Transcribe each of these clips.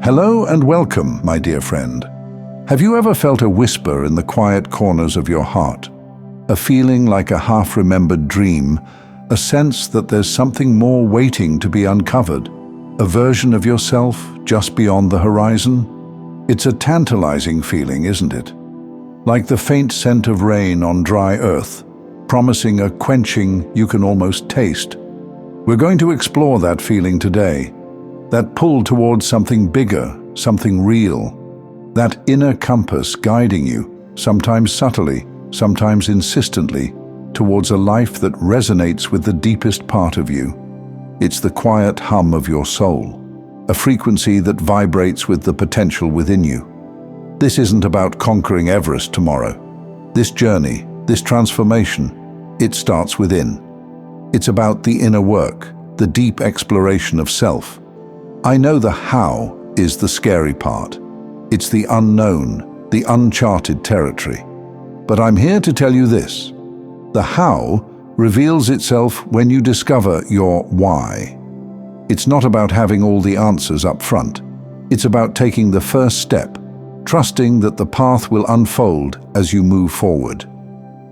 Hello and welcome, my dear friend. Have you ever felt a whisper in the quiet corners of your heart? A feeling like a half-remembered dream, a sense that there's something more waiting to be uncovered, a version of yourself just beyond the horizon? It's a tantalizing feeling, isn't it? Like the faint scent of rain on dry earth, promising a quenching you can almost taste. We're going to explore that feeling today, that pull towards something bigger, something real, that inner compass guiding you, sometimes subtly, sometimes insistently, towards a life that resonates with the deepest part of you. It's the quiet hum of your soul, a frequency that vibrates with the potential within you. This isn't about conquering Everest tomorrow. This journey, this transformation, it starts within. It's about the inner work, the deep exploration of self. I know the how is the scary part. It's the unknown, the uncharted territory. But I'm here to tell you this. The how reveals itself when you discover your why. It's not about having all the answers up front. It's about taking the first step, trusting that the path will unfold as you move forward.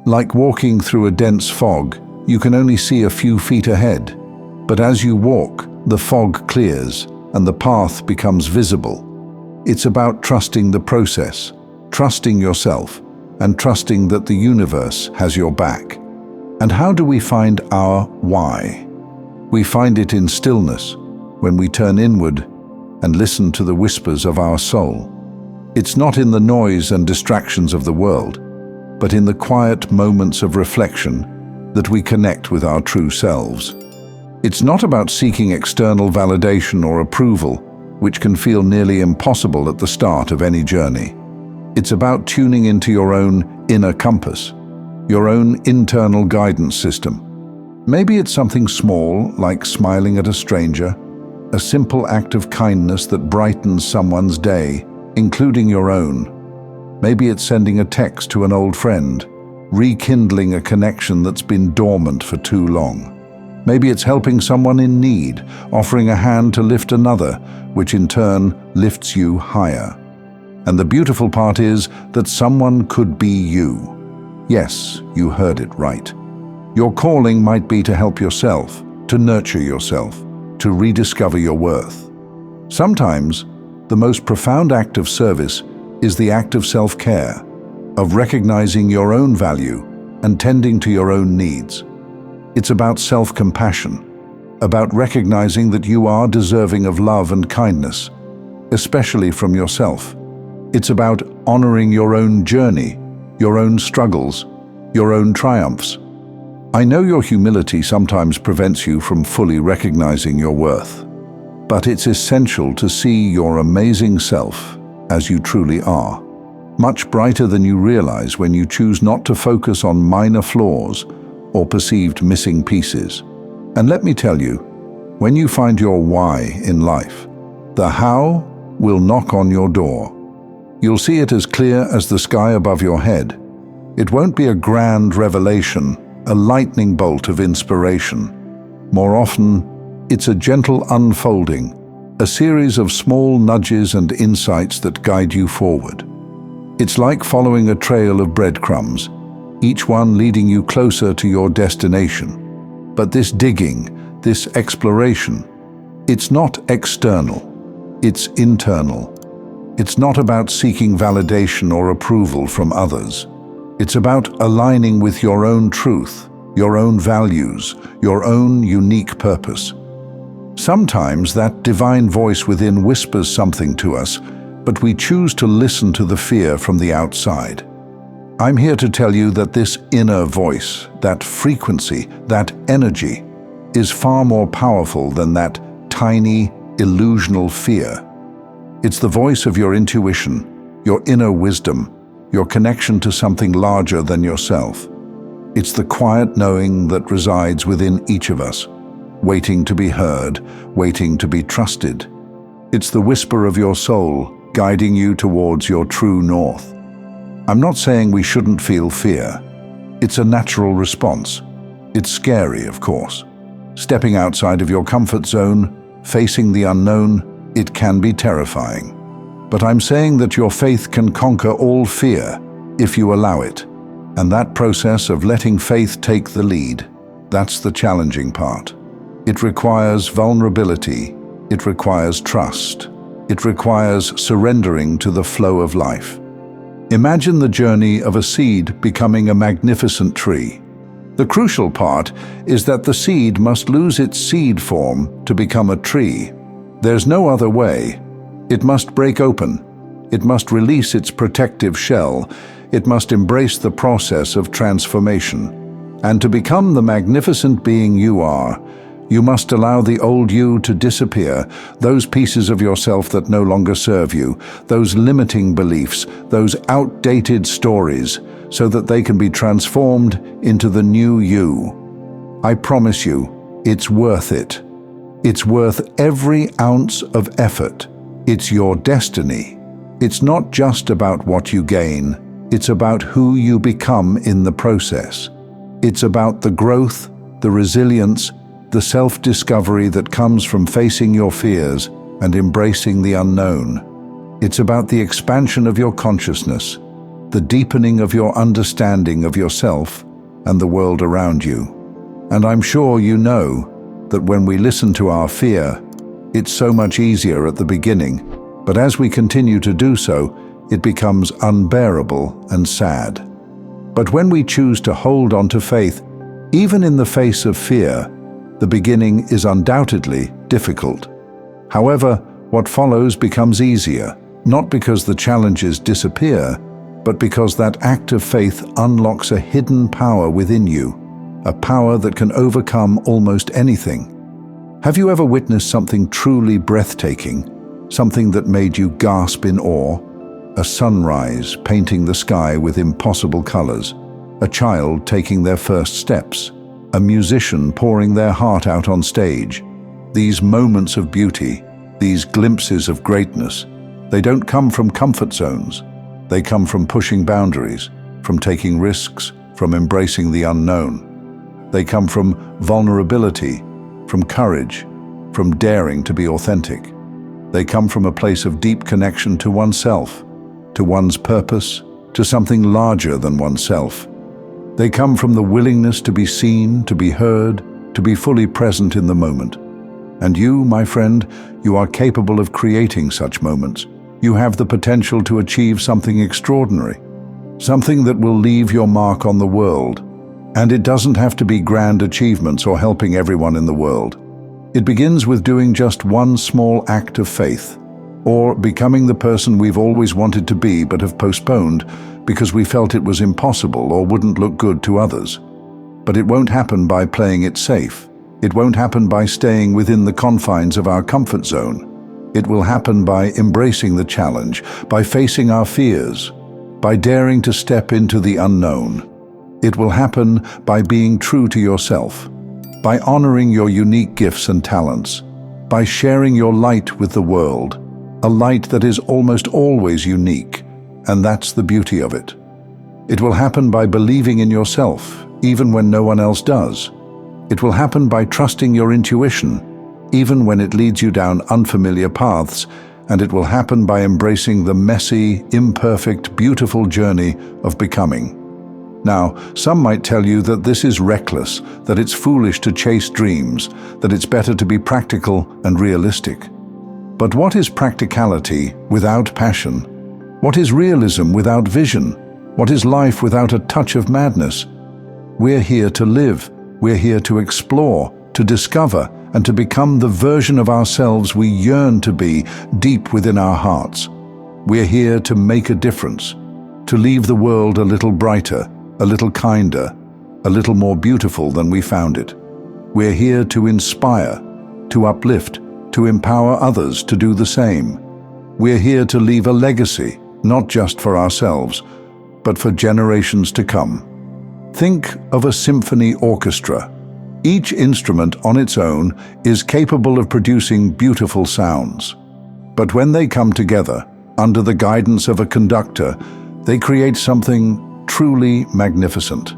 Like walking through a dense fog, you can only see a few feet ahead. But as you walk, the fog clears and the path becomes visible. It's about trusting the process, trusting yourself, and trusting that the universe has your back. And how do we find our why? We find it in stillness, when we turn inward and listen to the whispers of our soul. It's not in the noise and distractions of the world, but in the quiet moments of reflection that we connect with our true selves. It's not about seeking external validation or approval, which can feel nearly impossible at the start of any journey. It's about tuning into your own inner compass, your own internal guidance system. Maybe it's something small, like smiling at a stranger, a simple act of kindness that brightens someone's day, including your own. Maybe it's sending a text to an old friend, rekindling a connection that's been dormant for too long. Maybe it's helping someone in need, offering a hand to lift another, which in turn lifts you higher. And the beautiful part is that someone could be you. Yes, you heard it right. Your calling might be to help yourself, to nurture yourself, to rediscover your worth. Sometimes, the most profound act of service is the act of self-care, of recognizing your own value and tending to your own needs. It's about self-compassion, about recognizing that you are deserving of love and kindness, especially from yourself. It's about honoring your own journey, your own struggles, your own triumphs. I know your humility sometimes prevents you from fully recognizing your worth, but it's essential to see your amazing self as you truly are, much brighter than you realize when you choose not to focus on minor flaws or perceived missing pieces. And let me tell you, when you find your why in life, the how will knock on your door. You'll see it as clear as the sky above your head. It won't be a grand revelation, a lightning bolt of inspiration. More often, it's a gentle unfolding, a series of small nudges and insights that guide you forward. It's like following a trail of breadcrumbs, each one leading you closer to your destination. But this digging, this exploration, it's not external, it's internal. It's not about seeking validation or approval from others. It's about aligning with your own truth, your own values, your own unique purpose. Sometimes that divine voice within whispers something to us, but we choose to listen to the fear from the outside. I'm here to tell you that this inner voice, that frequency, that energy, is far more powerful than that tiny, illusional fear. It's the voice of your intuition, your inner wisdom, your connection to something larger than yourself. It's the quiet knowing that resides within each of us, waiting to be heard, waiting to be trusted. It's the whisper of your soul, guiding you towards your true north. I'm not saying we shouldn't feel fear. It's a natural response. It's scary, of course. Stepping outside of your comfort zone, facing the unknown, It can be terrifying. But I'm saying that your faith can conquer all fear if you allow it. And that process of letting faith take the lead, that's the challenging part. It requires vulnerability. It requires trust. It requires surrendering to the flow of life. Imagine the journey of a seed becoming a magnificent tree. The crucial part is that the seed must lose its seed form to become a tree. There's no other way. It must break open. It must release its protective shell. It must embrace the process of transformation. And to become the magnificent being you are, you must allow the old you to disappear, those pieces of yourself that no longer serve you, those limiting beliefs, those outdated stories, so that they can be transformed into the new you. I promise you, it's worth it. It's worth every ounce of effort. It's your destiny. It's not just about what you gain. It's about who you become in the process. It's about the growth, the resilience, the self-discovery that comes from facing your fears and embracing the unknown. It's about the expansion of your consciousness, the deepening of your understanding of yourself and the world around you. And I'm sure you know that when we listen to our fear, it's so much easier at the beginning, but as we continue to do so, it becomes unbearable and sad. But when we choose to hold on to faith, even in the face of fear, the beginning is undoubtedly difficult. However, what follows becomes easier, not because the challenges disappear, but because that act of faith unlocks a hidden power within you, a power that can overcome almost anything. Have you ever witnessed something truly breathtaking, something that made you gasp in awe? A sunrise painting the sky with impossible colors, a child taking their first steps, a musician pouring their heart out on stage. These moments of beauty, these glimpses of greatness, they don't come from comfort zones. They come from pushing boundaries, from taking risks, from embracing the unknown. They come from vulnerability, from courage, from daring to be authentic. They come from a place of deep connection to oneself, to one's purpose, to something larger than oneself. They come from the willingness to be seen, to be heard, to be fully present in the moment. And you, my friend, you are capable of creating such moments. You have the potential to achieve something extraordinary, something that will leave your mark on the world. And it doesn't have to be grand achievements or helping everyone in the world. It begins with doing just one small act of faith, or becoming the person we've always wanted to be but have postponed because we felt it was impossible or wouldn't look good to others. But it won't happen by playing it safe. It won't happen by staying within the confines of our comfort zone. It will happen by embracing the challenge, by facing our fears, by daring to step into the unknown. It will happen by being true to yourself, by honoring your unique gifts and talents, by sharing your light with the world, a light that is almost always unique, and that's the beauty of it. It will happen by believing in yourself, even when no one else does. It will happen by trusting your intuition, even when it leads you down unfamiliar paths, and it will happen by embracing the messy, imperfect, beautiful journey of becoming. Now, some might tell you that this is reckless, that it's foolish to chase dreams, that it's better to be practical and realistic. But what is practicality without passion? What is realism without vision? What is life without a touch of madness? We're here to live. We're here to explore, to discover, and to become the version of ourselves we yearn to be deep within our hearts. We're here to make a difference, to leave the world a little brighter, a little kinder, a little more beautiful than we found it. We're here to inspire, to uplift, to empower others to do the same. We're here to leave a legacy, not just for ourselves, but for generations to come. Think of a symphony orchestra. Each instrument on its own is capable of producing beautiful sounds. But when they come together, under the guidance of a conductor, they create something truly magnificent,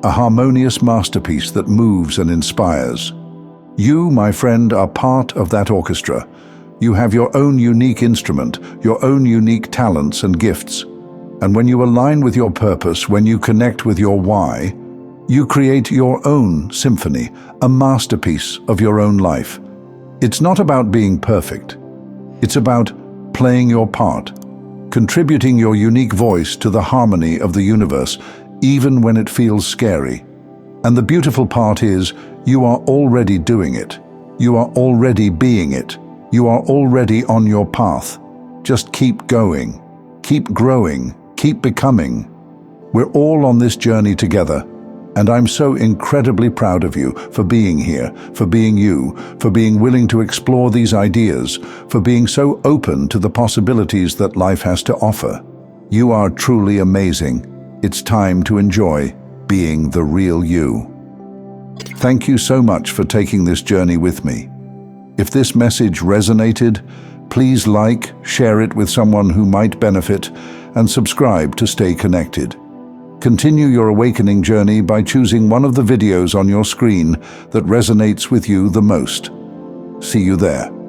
a harmonious masterpiece that moves and inspires. You, my friend, are part of that orchestra. You have your own unique instrument, your own unique talents and gifts. And when you align with your purpose, when you connect with your why, you create your own symphony, a masterpiece of your own life. It's not about being perfect. It's about playing your part, contributing your unique voice to the harmony of the universe, even when it feels scary. And the beautiful part is, you are already doing it. You are already being it. You are already on your path. Just keep going, keep growing, keep becoming. We're all on this journey together, and I'm so incredibly proud of you for being here, for being you, for being willing to explore these ideas, for being so open to the possibilities that life has to offer. You are truly amazing. It's time to enjoy being the real you. Thank you so much for taking this journey with me. If this message resonated, please like, share it with someone who might benefit, and subscribe to stay connected. Continue your awakening journey by choosing one of the videos on your screen that resonates with you the most. See you there.